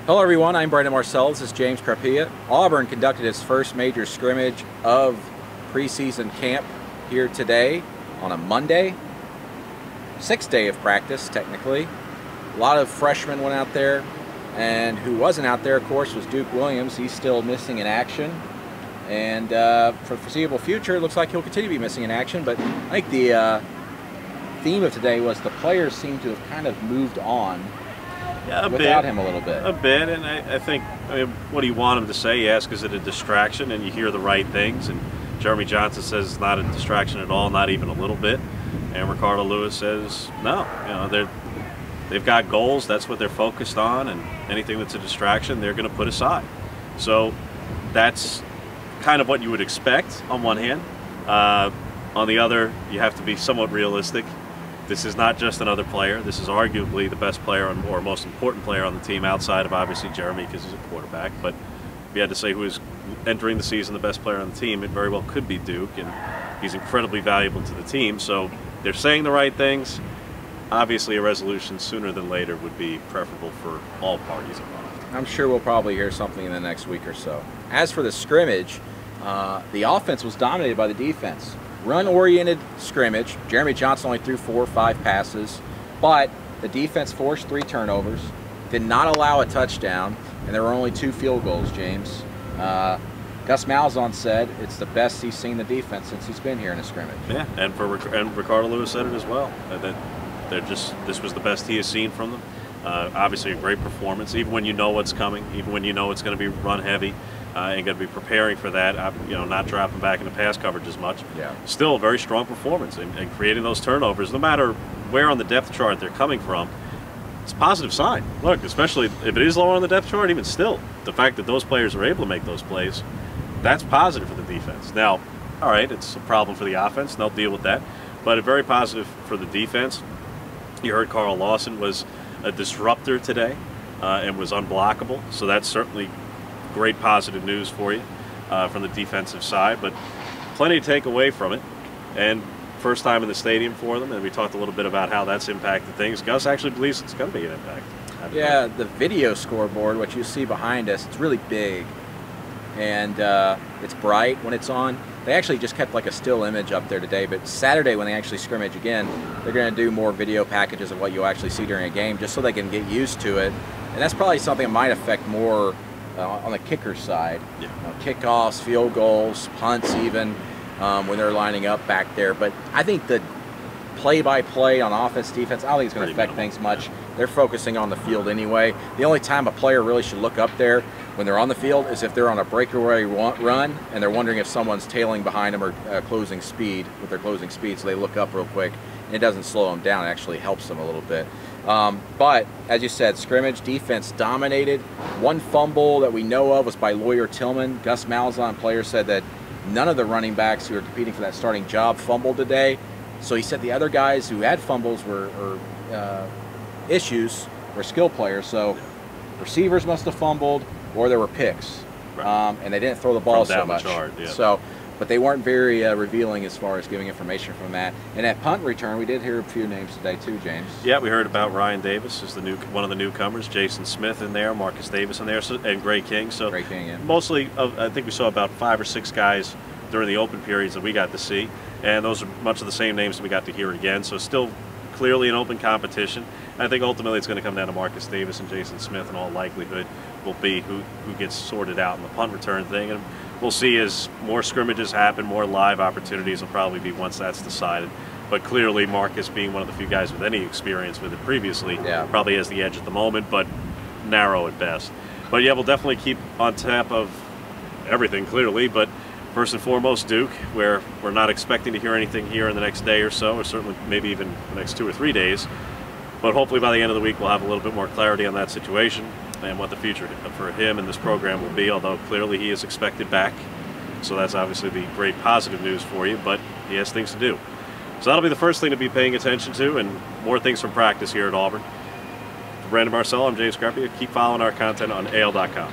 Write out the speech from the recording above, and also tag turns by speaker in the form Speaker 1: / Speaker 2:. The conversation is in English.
Speaker 1: Hello everyone, I'm Marcello. This is James Crepea. Auburn conducted its first major scrimmage of preseason camp here today on a Monday. Sixth day of practice, technically. A lot of freshmen went out there, and who wasn't out there, of course, was Duke Williams. He's still missing in action, and for the foreseeable future, it looks like he'll continue to be missing in action. But I think the theme of today was the players seem to have kind of moved on.
Speaker 2: Yeah,
Speaker 1: without him a little bit.
Speaker 2: A bit, and I think, what do you want him to say? You ask, is it a distraction? And you hear the right things, and Jeremy Johnson says it's not a distraction at all, not even a little bit. And Ricardo Lewis says, no, they've got goals, that's what they're focused on, and anything that's a distraction, they're going to put aside. So that's kind of what you would expect on one hand. On the other, you have to be somewhat realistic. This is not just another player. This is arguably the best player or most important player on the team outside of obviously Jeremy because he's a quarterback. But if you had to say who is entering the season the best player on the team, it very well could be Duke, and he's incredibly valuable to the team. So they're saying the right things. Obviously, a resolution sooner than later would be preferable for all parties involved.
Speaker 1: I'm sure we'll probably hear something in the next week or so. As for the scrimmage, the offense was dominated by the defense. Run-oriented scrimmage. Jeremy Johnson only threw 4 or 5 passes, but the defense forced 3 turnovers, did not allow a touchdown, and there were only 2 field goals, James. Gus Malzahn said it's the best he's seen the defense since he's been here in a scrimmage.
Speaker 2: Yeah, and Ricardo Lewis said it as well. That this was the best he has seen from them. Obviously a great performance, even when you know what's coming, even when you know it's going to be run heavy. And going to be preparing for that, not dropping back into pass coverage as much.
Speaker 1: Yeah.
Speaker 2: Still a very strong performance and creating those turnovers, no matter where on the depth chart they're coming from. It's a positive sign. Look, especially if it is lower on the depth chart, even still, the fact that those players are able to make those plays, that's positive for the defense. Now, all right, it's a problem for the offense, and they'll deal with that, but a very positive for the defense. You heard Carl Lawson was a disruptor today and was unblockable, so that's certainly great positive news for you from the defensive side, but plenty to take away from it. And first time in the stadium for them, and we talked a little bit about how that's impacted things. Gus actually believes it's going to be an impact.
Speaker 1: Yeah, the video scoreboard, what you see behind us, it's really big, and it's bright when it's on. They actually just kept like a still image up there today, but Saturday when they actually scrimmage again, they're going to do more video packages of what you'll actually see during a game, just so they can get used to it. And that's probably something that might affect more on the kicker side.
Speaker 2: Yeah.
Speaker 1: Kickoffs, field goals, punts even, when they're lining up back there. But I think the play-by-play on offense, defense, I don't think it's going to affect things much. They're focusing on the field anyway. The only time a player really should look up there when they're on the field is if they're on a breakaway run and they're wondering if someone's tailing behind them or closing speed with their closing speed, so they look up real quick. And it doesn't slow them down, it actually helps them a little bit. But as you said, scrimmage defense dominated. One fumble that we know of was by Lawyer Tillman. Gus Malzahn, player, said that none of the running backs who are competing for that starting job fumbled today. So he said the other guys who had fumbles were issues, were skill players. So receivers must have fumbled, or there were picks, right. And they didn't throw the ball so much. So. But they weren't very revealing as far as giving information from that. And at punt return, we did hear a few names today too, James.
Speaker 2: Yeah, we heard about Ryan Davis as one of the newcomers, Jason Smith in there, Marcus Davis in there, and Gray King. So
Speaker 1: Gray King, yeah.
Speaker 2: Mostly, I think we saw about 5 or 6 guys during the open periods that we got to see, and those are much of the same names that we got to hear again. So still clearly an open competition. I think ultimately it's going to come down to Marcus Davis and Jason Smith, in all likelihood, will be who gets sorted out in the punt return thing. And we'll see as more scrimmages happen, more live opportunities will probably be once that's decided. But clearly Marcus, being one of the few guys with any experience with it previously, probably has the edge at the moment, but narrow at best. But yeah, we'll definitely keep on top of everything clearly, but first and foremost Duke, where we're not expecting to hear anything here in the next day or so, or certainly maybe even the next 2 or 3 days. But hopefully by the end of the week we'll have a little bit more clarity on that situation and what the future for him and this program will be, although clearly he is expected back. So that's obviously the great positive news for you, but he has things to do. So that'll be the first thing to be paying attention to, and more things from practice here at Auburn. For Marcello, I'm James Crepea. Keep following our content on AL.com.